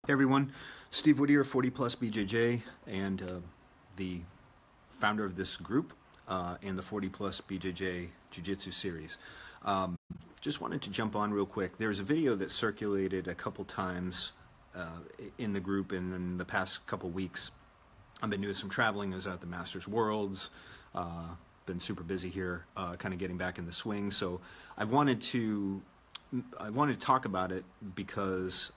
Hey everyone, Steve Whittier, 40 Plus BJJ, and the founder of this group and the 40 Plus BJJ Jiu-Jitsu series. Just wanted to jump on real quick. There's a video that circulated a couple times in the group in the past couple weeks. I've been doing some traveling. I was at the Masters Worlds, been super busy here, kind of getting back in the swing. So I wanted to talk about it because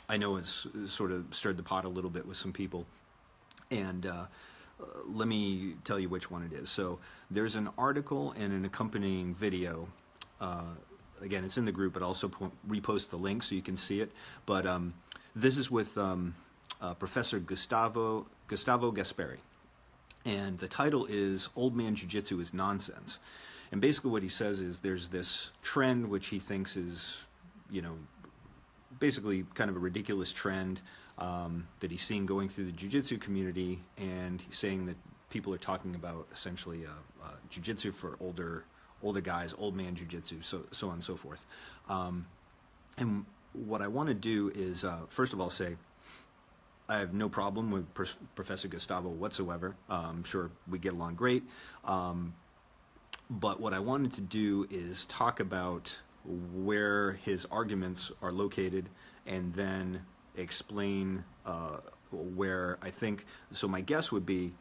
I know it's sort of stirred the pot a little bit with some people, and let me tell you which one it is. So there's an article and an accompanying video. Again, it's in the group, but also repost the link so you can see it. But this is with Professor Gustavo Gasperi, and the title is "Old Man Jiu-Jitsu is Nonsense." And basically what he says is there's this trend which he thinks is, basically kind of a ridiculous trend that he's seeing going through the jiu-jitsu community, and he's saying that people are talking about essentially jiu-jitsu for older guys, old man jiu-jitsu, so on and so forth. And what I want to do is, first of all, say I have no problem with Professor Gustavo whatsoever. I'm sure we get along great. But what I wanted to do is talk about where his arguments are located, and then explain where I think, so my guess would be,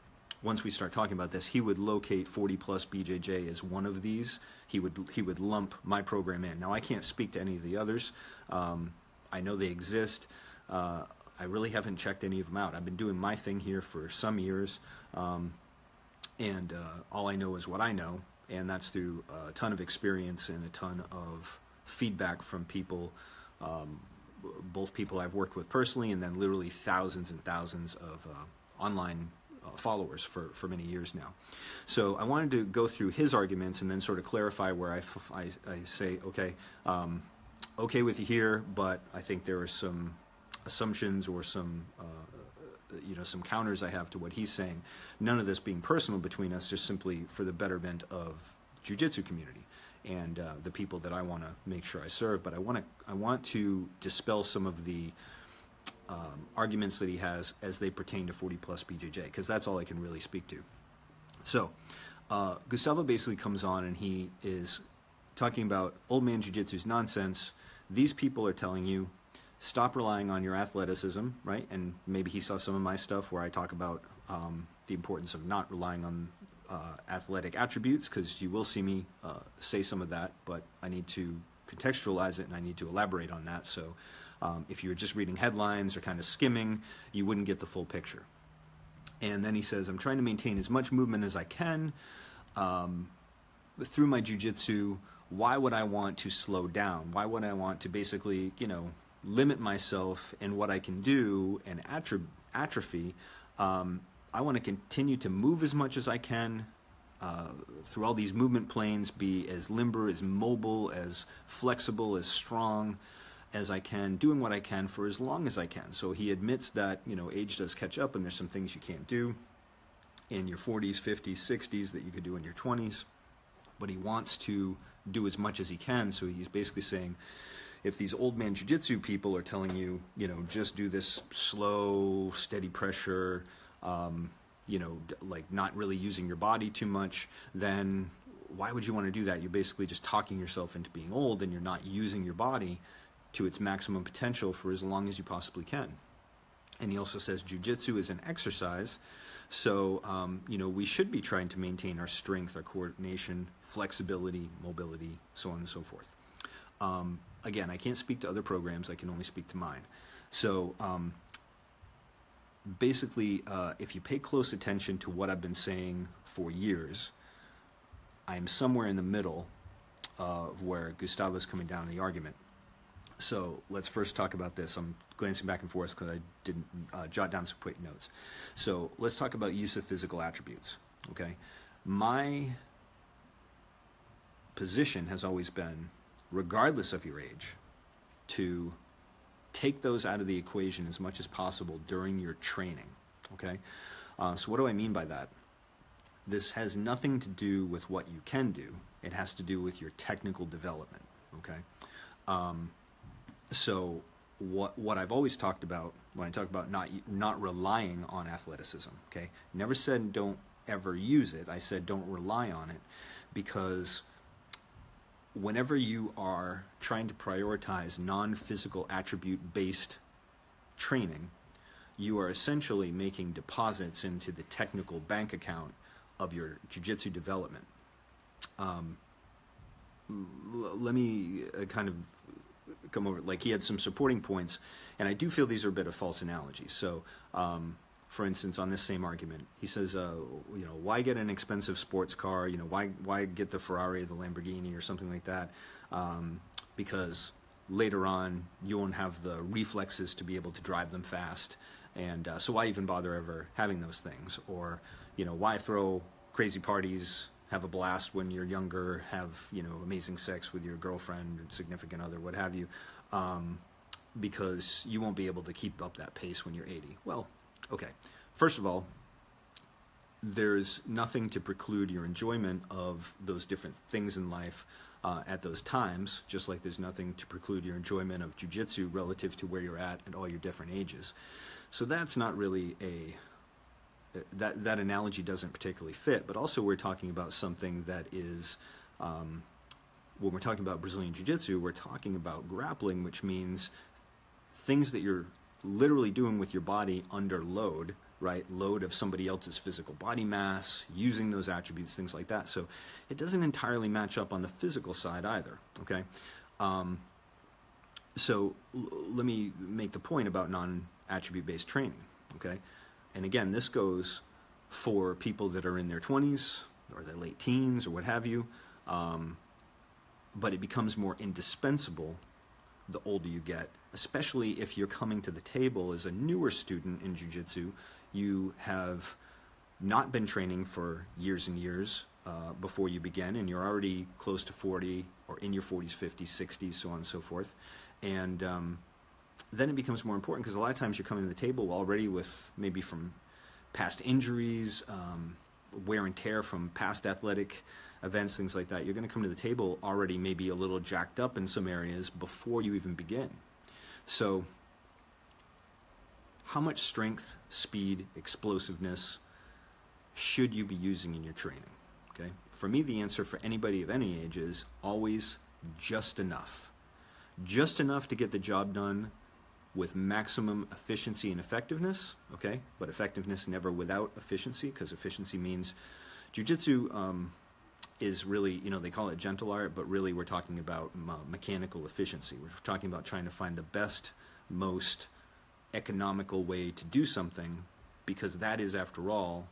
once we start talking about this, he would locate 40 Plus BJJ as one of these. He would lump my program in. Now, I can't speak to any of the others. I know they exist. I really haven't checked any of them out. I've been doing my thing here for some years, and all I know is what I know. And that's through a ton of experience and a ton of feedback from people, both people I've worked with personally, and then literally thousands and thousands of online followers for many years now. So I wanted to go through his arguments and then sort of clarify where I say, okay, okay with you here, but I think there are some assumptions or some some counters I have to what he's saying. None of this being personal between us, just simply for the betterment of jiu-jitsu community and the people that I want to make sure I serve. But I want to dispel some of the arguments that he has as they pertain to 40 Plus BJJ, because that's all I can really speak to. So Gustavo basically comes on and he is talking about old man jiu-jitsu's nonsense. These people are telling you, stop relying on your athleticism, right? And maybe he saw some of my stuff where I talk about the importance of not relying on athletic attributes, because you will see me say some of that, but I need to contextualize it and I need to elaborate on that. So if you were just reading headlines or kind of skimming, you wouldn't get the full picture. And then he says, I'm trying to maintain as much movement as I can through my jiu-jitsu. Why would I want to slow down? Why would I want to basically, limit myself in what I can do and atrophy? I want to continue to move as much as I can through all these movement planes, be as limber, as mobile, as flexible, as strong as I can, doing what I can for as long as I can. So he admits that, age does catch up and there's some things you can't do in your 40s, 50s, 60s that you could do in your 20s, but he wants to do as much as he can. So he's basically saying, if these old man jiu-jitsu people are telling you, just do this slow, steady pressure, like not really using your body too much, then why would you want to do that? You're basically just talking yourself into being old, and you're not using your body to its maximum potential for as long as you possibly can. And he also says jiu-jitsu is an exercise, so we should be trying to maintain our strength, our coordination, flexibility, mobility, so on and so forth. Again, I can't speak to other programs, I can only speak to mine. So basically, if you pay close attention to what I've been saying for years, I'm somewhere in the middle of where Gustavo's coming down in the argument. So let's first talk about this. I'm glancing back and forth because I didn't jot down some quick notes. So let's talk about use of physical attributes, okay? My position has always been, regardless of your age, to take those out of the equation as much as possible during your training, okay? So what do I mean by that? This has nothing to do with what you can do. It has to do with your technical development, okay? So what I've always talked about when I talk about not relying on athleticism. Okay, never said don't ever use it. I said don't rely on it, because whenever you are trying to prioritize non-physical attribute-based training, you are essentially making deposits into the technical bank account of your jiu-jitsu development. Let me kind of come over, like he had some supporting points, and I do feel these are a bit of false analogies. So, for instance, on this same argument, he says, why get an expensive sports car? Why get the Ferrari or the Lamborghini or something like that? Because later on, you won't have the reflexes to be able to drive them fast. And so why even bother ever having those things? Or, why throw crazy parties, have a blast when you're younger, have, amazing sex with your girlfriend, significant other, what have you, because you won't be able to keep up that pace when you're 80. Well, okay. First of all, there's nothing to preclude your enjoyment of those different things in life at those times, just like there's nothing to preclude your enjoyment of jiu-jitsu relative to where you're at all your different ages. So that's not really that analogy doesn't particularly fit, but also we're talking about something that is, when we're talking about Brazilian Jiu-Jitsu, we're talking about grappling, which means things that you're literally doing with your body under load, right? Load of somebody else's physical body mass, using those attributes, things like that. So it doesn't entirely match up on the physical side either, okay? So let me make the point about non-attribute-based training, okay? And again, this goes for people that are in their 20s or their late teens or what have you, but it becomes more indispensable the older you get, especially if you're coming to the table as a newer student in jiu-jitsu. You have not been training for years and years before you begin, and you're already close to 40 or in your 40s, 50s, 60s, so on and so forth. And then it becomes more important because a lot of times you're coming to the table already with maybe from past injuries, wear and tear from past athletic events, things like that. You're going to come to the table already maybe a little jacked up in some areas before you even begin. So how much strength, speed, explosiveness should you be using in your training? Okay? For me, the answer for anybody of any age is always just enough. Just enough to get the job done with maximum efficiency and effectiveness, okay? But effectiveness never without efficiency, because efficiency means jiu-jitsu is really, they call it gentle art, but really we're talking about mechanical efficiency. We're talking about trying to find the best, most economical way to do something, because that is, after all,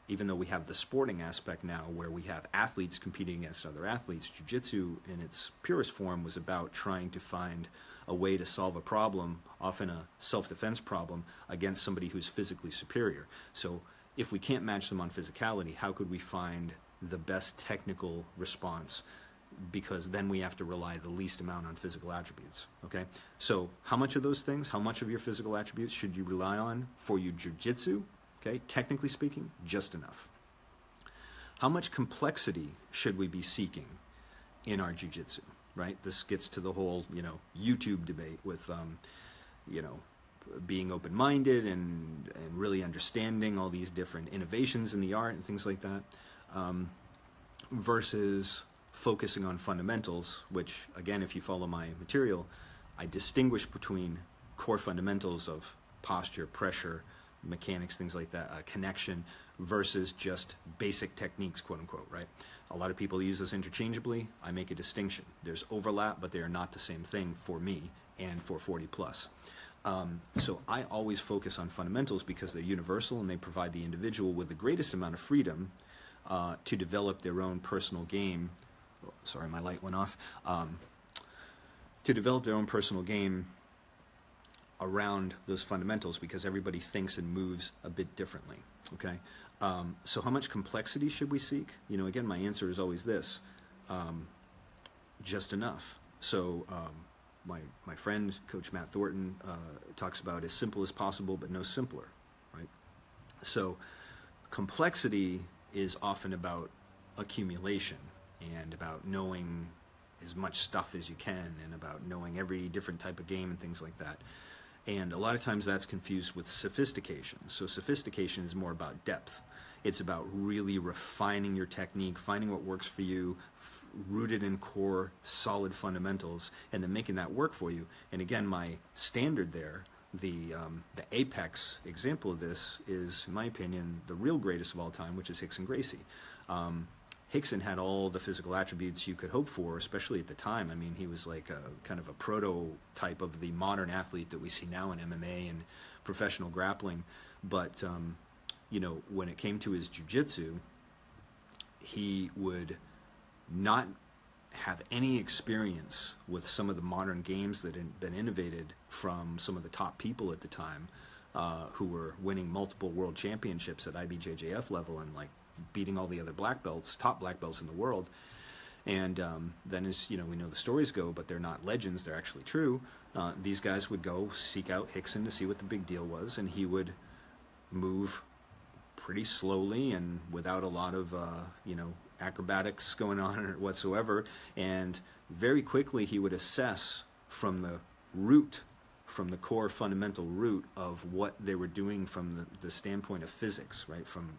even though we have the sporting aspect now where we have athletes competing against other athletes, jiu-jitsu in its purest form was about trying to find a way to solve a problem, often a self-defense problem, against somebody who's physically superior. So if we can't match them on physicality, how could we find the best technical response? Because then we have to rely the least amount on physical attributes, okay? So how much of those things, how much of your physical attributes should you rely on for your jiu-jitsu? Okay, technically speaking, just enough. How much complexity should we be seeking in our jiu-jitsu, right? This gets to the whole, YouTube debate with, being open-minded and really understanding all these different innovations in the art and things like that, versus focusing on fundamentals, which, again, if you follow my material, I distinguish between core fundamentals of posture, pressure, mechanics, things like that, connection, versus just basic techniques, quote unquote, right? A lot of people use this interchangeably. I make a distinction. There's overlap, but they are not the same thing for me and for 40 plus. So I always focus on fundamentals because they're universal and they provide the individual with the greatest amount of freedom to develop their own personal game. Oh, sorry, my light went off. To develop their own personal game around those fundamentals, because everybody thinks and moves a bit differently, okay? So how much complexity should we seek? Again, my answer is always this, just enough. So my friend, Coach Matt Thornton, talks about as simple as possible, but no simpler, right? So complexity is often about accumulation and about knowing as much stuff as you can, and about knowing every different type of game and things like that. And a lot of times that's confused with sophistication. So sophistication is more about depth. It's about really refining your technique, finding what works for you, rooted in core, solid fundamentals, and then making that work for you. And again, my standard there, the apex example of this is, in my opinion, the real greatest of all time, which is Rickson Gracie. Rickson had all the physical attributes you could hope for, especially at the time. I mean, he was like a kind of a prototype of the modern athlete that we see now in MMA and professional grappling. But, you know, when it came to his jiu-jitsu, he would not have any experience with some of the modern games that had been innovated from some of the top people at the time, who were winning multiple world championships at IBJJF level and like beating all the other black belts, top black belts in the world. And then, as you know, we know the stories go, but they're not legends, they're actually true. These guys would go seek out Rickson to see what the big deal was, and he would move pretty slowly and without a lot of you know, acrobatics going on or whatsoever, and very quickly he would assess from the root, from the core fundamental root of what they were doing from the standpoint of physics, right, from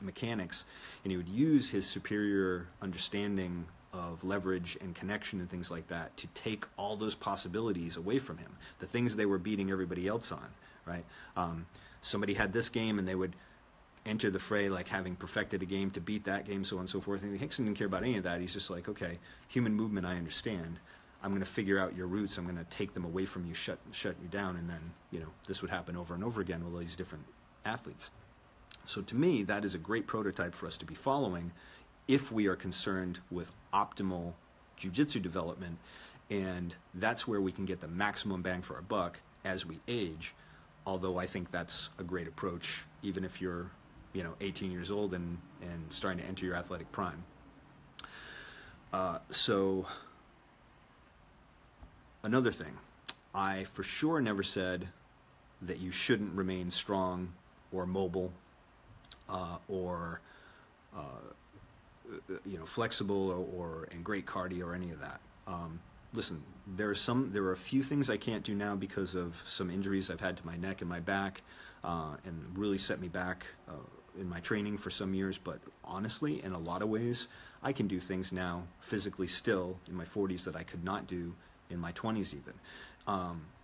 mechanics, and he would use his superior understanding of leverage and connection and things like that to take all those possibilities away from him, the things they were beating everybody else on, right? Somebody had this game and they would enter the fray like having perfected a game to beat that game, so on and so forth. And Rickson didn't care about any of that. He's just like, okay, human movement I understand. I'm going to figure out your roots. I'm going to take them away from you, shut you down, and then, you know, this would happen over and over again with all these different athletes. So to me, that is a great prototype for us to be following if we are concerned with optimal jiu-jitsu development, and that's where we can get the maximum bang for our buck as we age, although I think that's a great approach even if you're, you know, 18 years old and starting to enter your athletic prime. So another thing, I for sure never said that you shouldn't remain strong or mobile or you know, flexible or in great cardio or any of that. Listen, there are a few things I can't do now because of some injuries I've had to my neck and my back, and really set me back in my training for some years. But honestly, in a lot of ways, I can do things now physically still in my 40s that I could not do in my 20s even.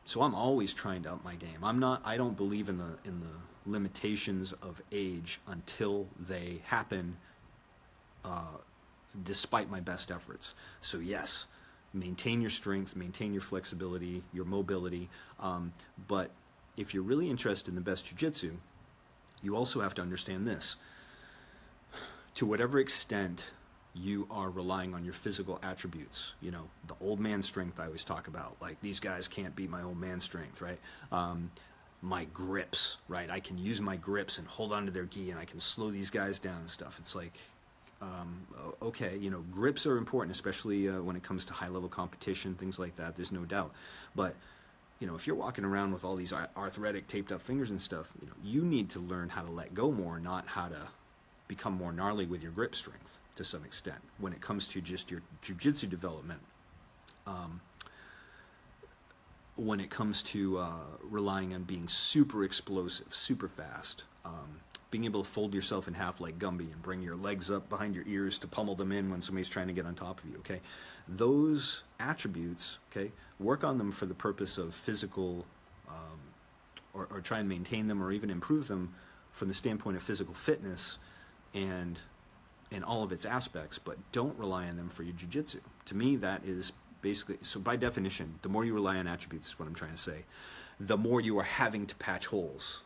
So I'm always trying to up my game. I don't believe in the limitations of age until they happen, despite my best efforts. So yes, maintain your strength, maintain your flexibility, your mobility, but if you're really interested in the best jiu-jitsu, you also have to understand this. To whatever extent you are relying on your physical attributes, you know, the old man strength I always talk about, like these guys can't beat my old man strength, right? My grips, right? I can use my grips and hold on to their gi, and I can slow these guys down and stuff. It's like, okay, you know, grips are important, especially when it comes to high-level competition, things like that, there's no doubt. But, you know, if you're walking around with all these arthritic, taped-up fingers and stuff, you know, you need to learn how to let go more, not how to become more gnarly with your grip strength to some extent when it comes to just your jiu-jitsu development. When it comes to relying on being super explosive, super fast, being able to fold yourself in half like Gumby and bring your legs up behind your ears to pummel them in when somebody's trying to get on top of you, okay? Those attributes, okay, work on them for the purpose of physical, or try and maintain them or even improve them from the standpoint of physical fitness and in all of its aspects, but don't rely on them for your jiu-jitsu. To me, that is basically, so by definition, the more you rely on attributes is what I'm trying to say, the more you are having to patch holes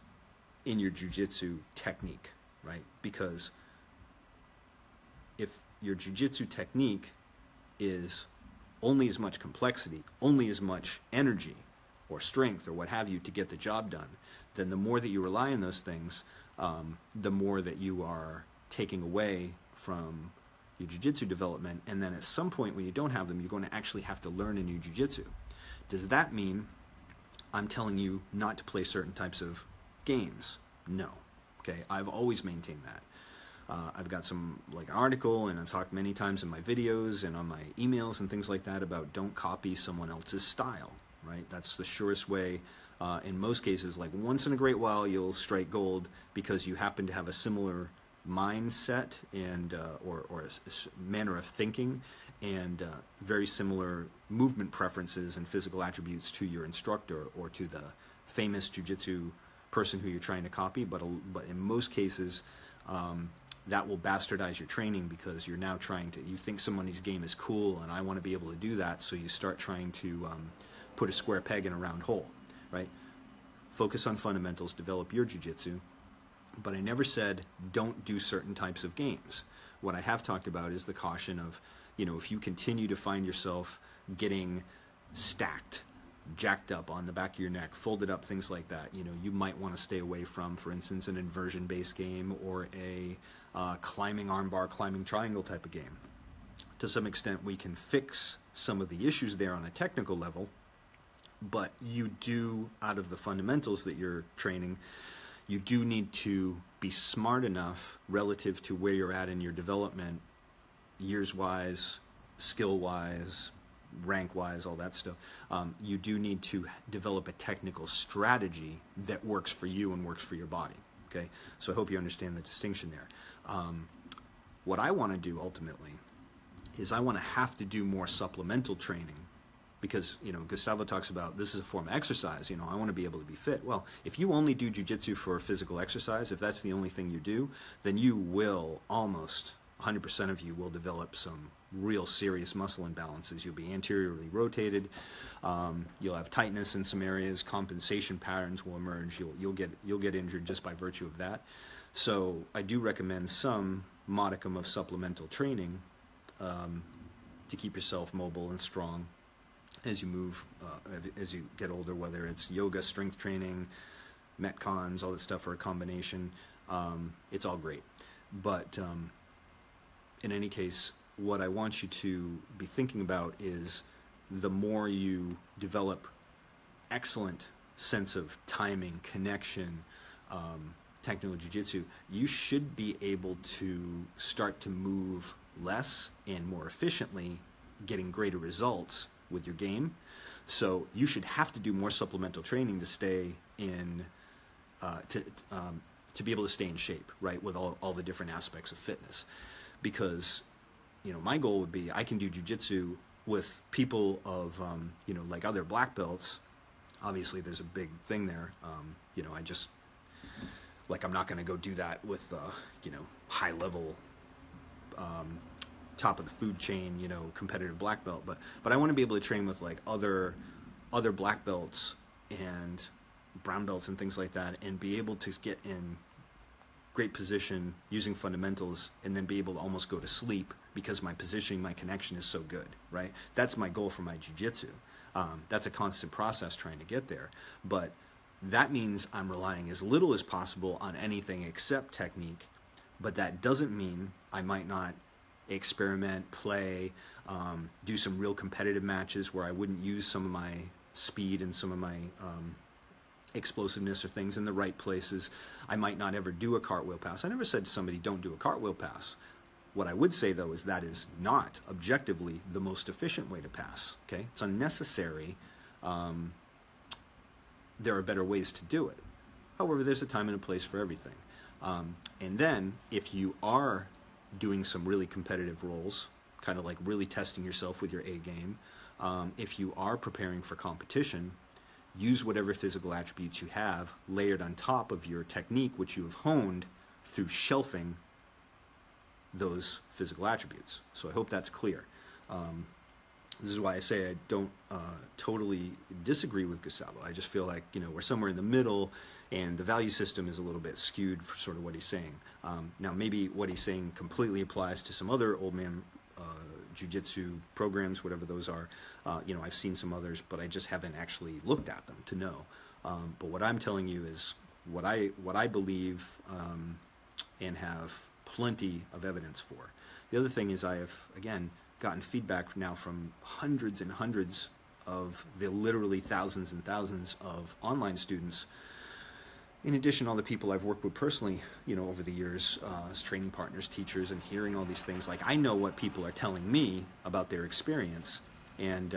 in your jiu-jitsu technique, right? Because if your jiu-jitsu technique is only as much complexity, only as much energy or strength or what have you to get the job done, then the more that you rely on those things, the more that you are taking away from your jiu-jitsu development, and then at some point when you don't have them, you're going to actually have to learn a new jiu-jitsu. Does that mean I'm telling you not to play certain types of games? No. Okay, I've always maintained that. I've got some like an article, and I've talked many times in my videos and on my emails and things like that about don't copy someone else's style, right? That's the surest way. In most cases, like once in a great while, you'll strike gold because you happen to have a similar mindset and or a manner of thinking and very similar movement preferences and physical attributes to your instructor or to the famous jiu-jitsu person who you're trying to copy. But in most cases, that will bastardize your training because you're now you think somebody's game is cool and I want to be able to do that, so you start trying to put a square peg in a round hole, right? Focus on fundamentals, develop your jiu-jitsu, but I never said don't do certain types of games. What I have talked about is the caution of, if you continue to find yourself getting stacked, jacked up on the back of your neck, folded up, things like that, you might want to stay away from, for instance, an inversion-based game or a climbing armbar, climbing triangle type of game. To some extent, we can fix some of the issues there on a technical level, but you do, out of the fundamentals that you're training, you do need to be smart enough relative to where you're at in your development, years-wise, skill-wise, rank-wise, all that stuff. You do need to develop a technical strategy that works for you and works for your body, okay? So I hope you understand the distinction there. What I want to do ultimately is I want to have to do more supplemental training because, Gustavo talks about this is a form of exercise. I want to be able to be fit. Well, if you only do jiu-jitsu for physical exercise, if that's the only thing you do, then you will almost 100% of you will develop some real serious muscle imbalances. You'll be anteriorly rotated. You'll have tightness in some areas. Compensation patterns will emerge. You'll get injured just by virtue of that. So I do recommend some modicum of supplemental training to keep yourself mobile and strong as you move, as you get older, whether it's yoga, strength training, metcons, all that stuff, or a combination. It's all great. But in any case, what I want you to be thinking about is the more you develop excellent sense of timing, connection, technical jiu-jitsu, you should be able to start to move less and more efficiently, getting greater results with your game. So you should have to do more supplemental training to stay in, to be able to stay in shape, right, with all the different aspects of fitness. Because, my goal would be I can do jiu-jitsu with people of, like other black belts. Obviously, there's a big thing there. I just, I'm not going to go do that with, high-level, top of the food chain, competitive black belt. But I want to be able to train with, other black belts and brown belts and things like that, and be able to get in great position using fundamentals and then be able to almost go to sleep because my positioning, my connection is so good, right? That's my goal for my jiu-jitsu. That's a constant process trying to get there. But that means I'm relying as little as possible on anything except technique, but that doesn't mean I might not experiment, play, do some real competitive matches where I wouldn't use some of my speed and some of my explosiveness or things in the right places. I might not ever do a cartwheel pass. I never said to somebody, don't do a cartwheel pass. What I would say, though, is that is not objectively the most efficient way to pass, okay? It's unnecessary. There are better ways to do it. However, there's a time and a place for everything. And then, if you are doing some really competitive roles, kind of like really testing yourself with your A game, if you are preparing for competition, use whatever physical attributes you have layered on top of your technique, which you have honed through shelving those physical attributes. So I hope that's clear. This is why I say I don't totally disagree with Gustavo. I just feel like, we're somewhere in the middle, and the value system is a little bit skewed for sort of what he's saying. Now, maybe what he's saying completely applies to some other old man jiu-jitsu programs, whatever those are. I've seen some others, but I just haven't actually looked at them to know. But what I'm telling you is what I believe and have plenty of evidence for. The other thing is I have, again, gotten feedback now from hundreds and hundreds of the literally thousands and thousands of online students in addition, all the people I've worked with personally, over the years, as training partners, teachers, and hearing all these things, like I know what people are telling me about their experience, and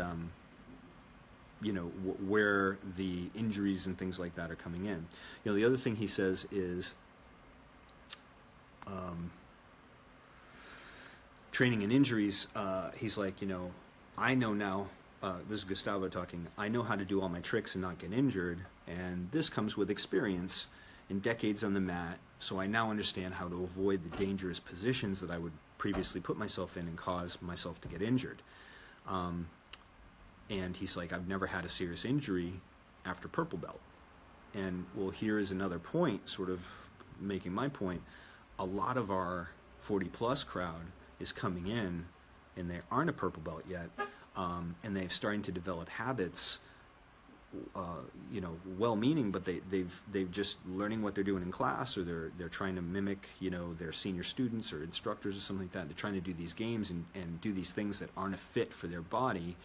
where the injuries and things like that are coming in. The other thing he says is training and injuries. He's like, I know now. This is Gustavo talking. I know how to do all my tricks and not get injured, and this comes with experience and decades on the mat, so I now understand how to avoid the dangerous positions that I would previously put myself in and cause myself to get injured. And he's like, I've never had a serious injury after purple belt. And well, here is another point, sort of making my point. A lot of our 40-plus crowd is coming in, and they aren't a purple belt yet, and they're starting to develop habits, well-meaning, but they've just learning what they're doing in class, or they're trying to mimic, their senior students or instructors or something like that. They're trying to do these games and do these things that aren't a fit for their body.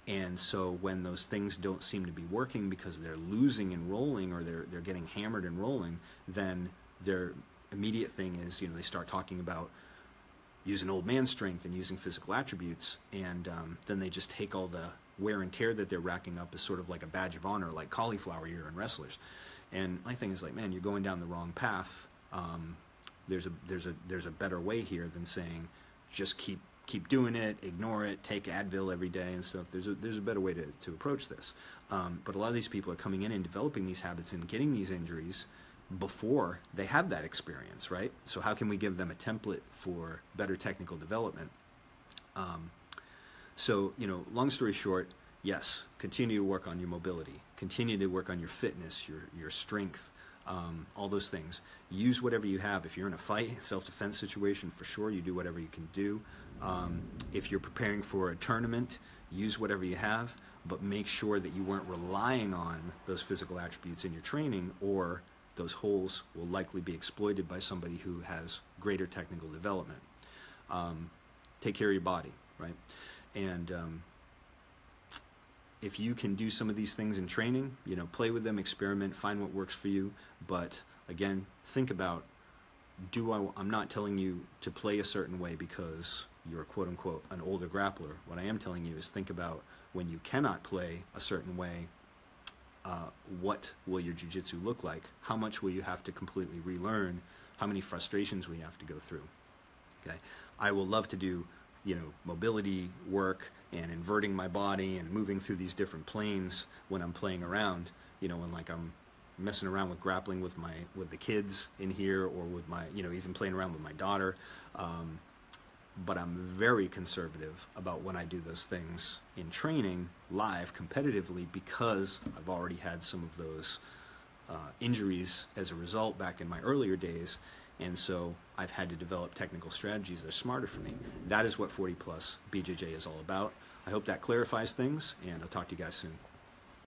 And so when those things don't seem to be working because they're losing and rolling, or they're getting hammered and rolling, then their immediate thing is, they start talking about using old man strength and using physical attributes, and then they just take all the wear and tear that they're racking up as sort of like a badge of honor, like cauliflower ear in wrestlers. And my thing is like, man, you're going down the wrong path. There's a better way here than saying just keep doing it, ignore it, take Advil every day and stuff. There's a better way to approach this. But a lot of these people are coming in and developing these habits and getting these injuries before they have that experience, right? So how can we give them a template for better technical development? So, long story short, yes, continue to work on your mobility, continue to work on your fitness, your strength, all those things. Use whatever you have. If you're in a fight, self-defense situation, for sure, you do whatever you can do. If you're preparing for a tournament, use whatever you have, but make sure that you weren't relying on those physical attributes in your training, or those holes will likely be exploited by somebody who has greater technical development. Take care of your body, right? And if you can do some of these things in training, play with them, experiment, find what works for you. But again, think about, I'm not telling you to play a certain way because you're quote unquote an older grappler. What I am telling you is think about when you cannot play a certain way, what will your jiu-jitsu look like? How much will you have to completely relearn? How many frustrations will you have to go through? Okay, I will love to do mobility work and inverting my body and moving through these different planes when I'm playing around, when like I'm messing around with grappling with the kids in here, or with my, even playing around with my daughter. But I'm very conservative about when I do those things in training live competitively, because I've already had some of those injuries as a result back in my earlier days. And so I've had to develop technical strategies that are smarter for me. That is what 40 Plus BJJ is all about. I hope that clarifies things, and I'll talk to you guys soon.